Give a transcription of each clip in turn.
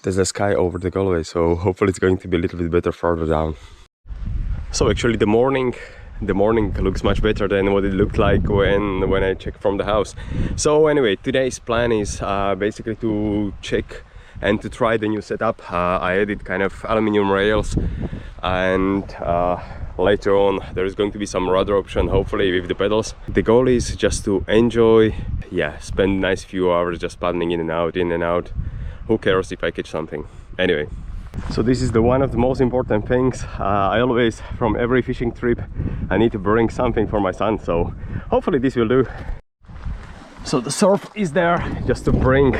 There's a sky over the Galway, so hopefully it's going to be a little bit better further down. So actually the morning looks much better than what it looked like when I checked from the house. So anyway, today's plan is basically to check and to try the new setup. I added kind of aluminium rails, and later on there is going to be some rudder option, hopefully with the pedals. The goal is just to enjoy, yeah, spend nice few hours just paddling in and out. Who cares if I catch something? Anyway, so this is the one of the most important things. I always, from every fishing trip, I need to bring something for my son, so hopefully this will do. So the surf is there, just to bring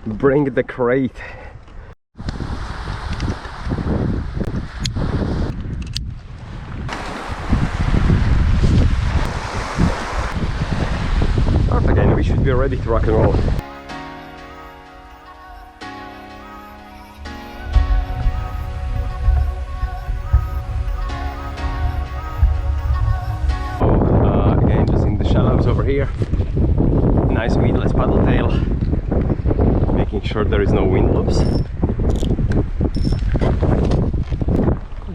the crate. Perfect, and we should be ready to rock and roll. Again, just in the shallows over here. Nice weedless paddle tail. Making sure there is no wind loops.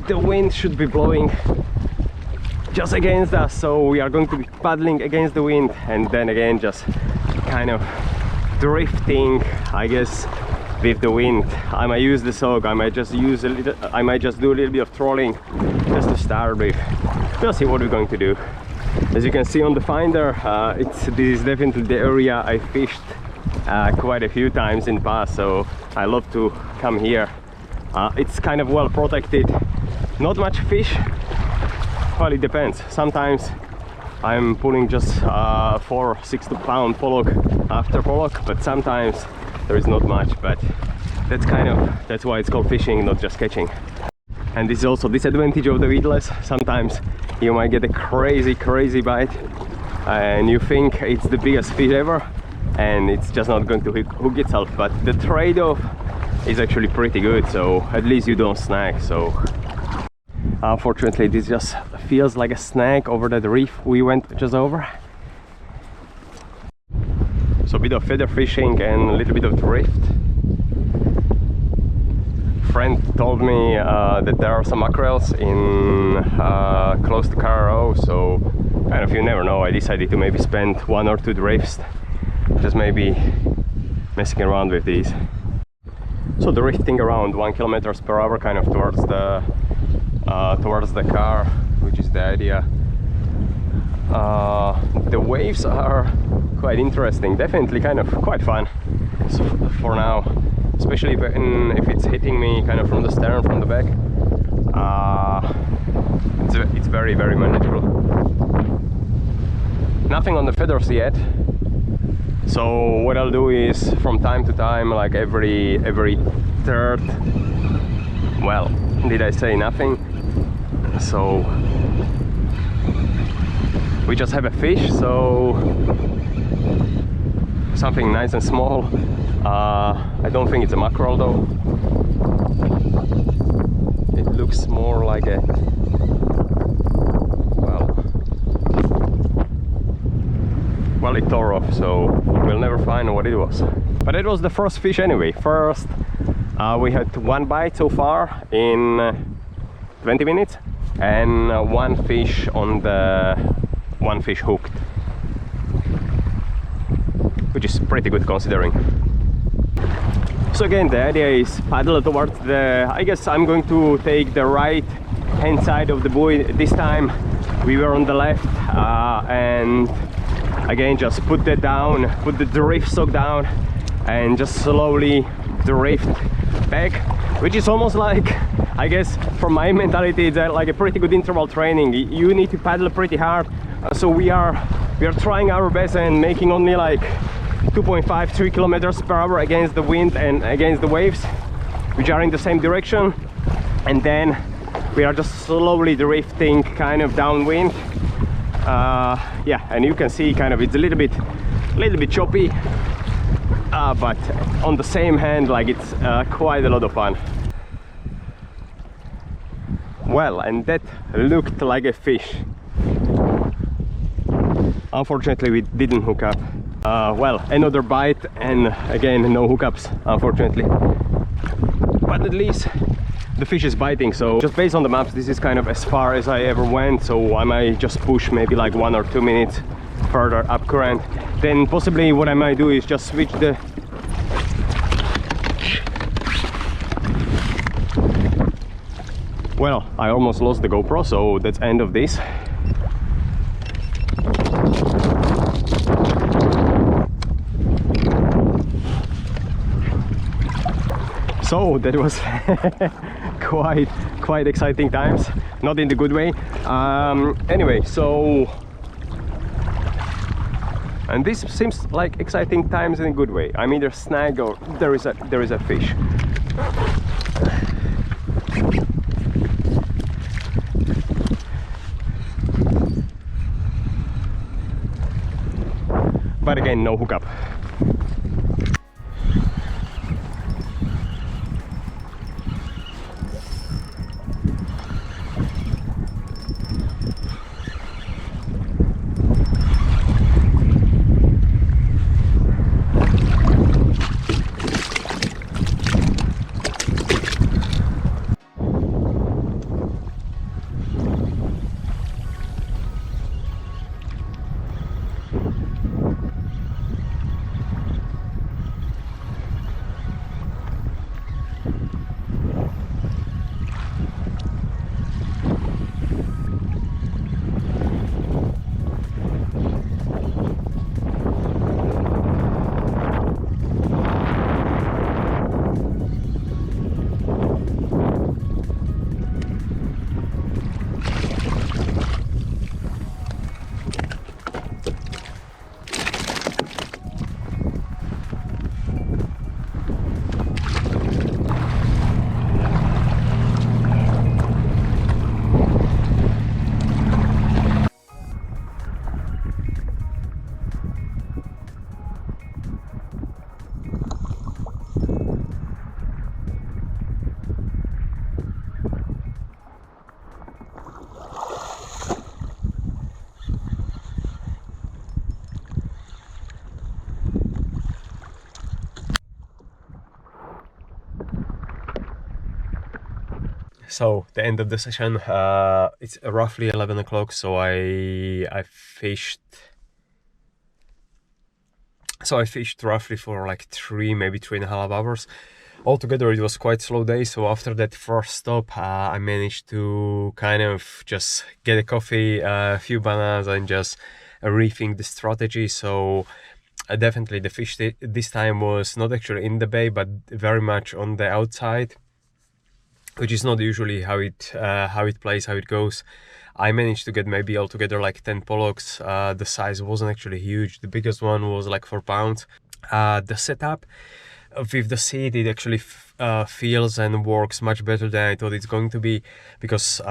The wind should be blowing just against us, so we are going to be paddling against the wind, and then again just kind of drifting, I guess, with the wind. I might use the soak, I might just do a little bit of trolling just to start with. We'll see what we're going to do. As you can see on the finder, this is definitely the area I fished quite a few times in the past, so I love to come here. It's kind of well protected, not much fish. Well, it depends. Sometimes I'm pulling just 4 or 6 pound pollock after pollock, but sometimes there is not much. But that's why it's called fishing, not just catching. And this is also disadvantage of the weedless. Sometimes you might get a crazy bite and you think it's the biggest fish ever, and it's just not going to hook itself. But the trade-off is actually pretty good, so at least you don't snag. So unfortunately this just feels like a snag over that reef we went just over. So a bit of feather fishing and a little bit of drift. Friend told me that there are some mackerels in close to Carrow, so kind of, you never know. I decided to maybe spend 1 or 2 drifts just maybe messing around with these. So drifting around 1 km/h kind of towards the car, which is the idea. The waves are quite interesting, definitely kind of quite fun for now, especially if it's hitting me kind of from the stern, from the back. It's very manageable. Nothing on the feathers yet, so what I'll do is from time to time, like every third, well, did I say nothing? So we just have a fish, so something nice and small. I don't think it's a mackerel though. It looks more like a, well, it tore off, so we'll never find what it was. But it was the first fish anyway. First, we had 1 bite so far in 20 minutes, and 1 fish on the 1 fish hooked, which is pretty good considering. So again, the idea is paddle towards the, I guess I'm going to take the right hand side of the buoy this time. We were on the left, and again just put that down, put the drift sock down, and just slowly drift back, which is almost like, I guess from my mentality, it's like a pretty good interval training. You need to paddle pretty hard, so we are trying our best and making only like 2.5-3 km/h against the wind and against the waves, which are in the same direction, and then we are just slowly drifting kind of downwind. Yeah, and you can see kind of it's a little bit choppy, but on the same hand, like it's quite a lot of fun. Well, and that looked like a fish. Unfortunately we didn't hook up. Well, another bite, and again no hookups, unfortunately. but at least the fish is biting. So just based on the maps, this is kind of as far as I ever went, so I might just push maybe like 1 or 2 minutes further up current. Then possibly what I might do is just switch the well, I almost lost the GoPro, so that's end of this. So that was quite exciting times, not in the good way. Anyway, so, and this seems like exciting times in a good way. I'm either snag or there is a fish. But again, no hookup. So the end of the session, it's roughly 11 o'clock, so I fished. So I fished roughly for like 3, maybe 3.5 hours. Altogether it was quite slow day, so after that first stop I managed to kind of just get a coffee, a few bananas, and just rethink the strategy. So definitely the fish this time was not actually in the bay, but very much on the outside, which is not usually how it plays, how it goes. I managed to get maybe altogether like 10 pollocks. The size wasn't actually huge. The biggest one was like 4 pounds. The setup with the seat, it actually feels and works much better than I thought it's going to be, because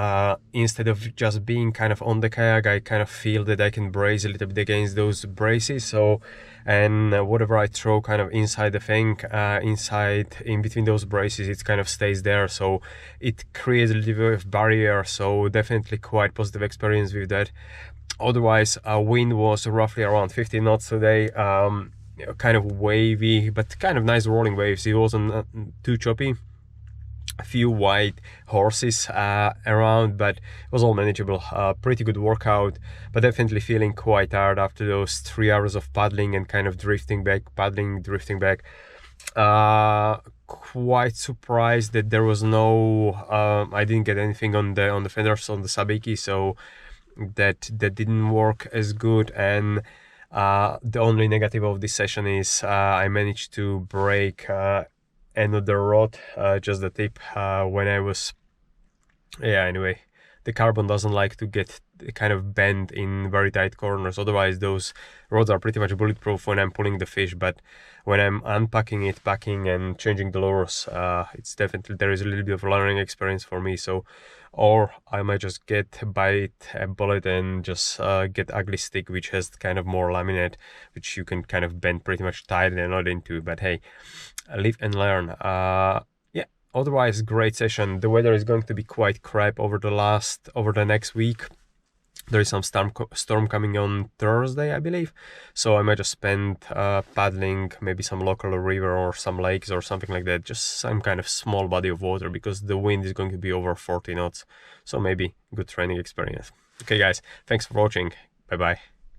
instead of just being kind of on the kayak, I kind of feel that I can brace a little bit against those braces. So, and whatever I throw kind of inside the thing, inside in between those braces, it kind of stays there, so it creates a little bit of barrier. So definitely quite positive experience with that. Otherwise, wind was roughly around 50 knots today. Kind of wavy, but kind of nice rolling waves. It wasn't too choppy. A few white horses around, but it was all manageable. Pretty good workout, but definitely feeling quite tired after those 3 hours of paddling and kind of drifting back, paddling, drifting back. Quite surprised that there was no I didn't get anything on the feathers on the sabiki, so that didn't work as good. And the only negative of this session is I managed to break another rod, just the tip, when I was, yeah, anyway, the carbon doesn't like to get kind of bent in very tight corners. Otherwise those rods are pretty much bulletproof when I'm pulling the fish, but when I'm unpacking it, packing and changing the lures, it's definitely, there is a little bit of a learning experience for me. So, or I might just bite a bullet and just get ugly stick which has kind of more laminate, which you can kind of bend pretty much tight and not into. But hey, live and learn. Yeah, otherwise great session. The weather is going to be quite crap over the next week. There is some storm coming on Thursday, I believe, so I might just spend paddling maybe some local river or some lakes or something like that, just some kind of small body of water, because the wind is going to be over 40 knots, so maybe good training experience. Okay guys, thanks for watching, bye bye.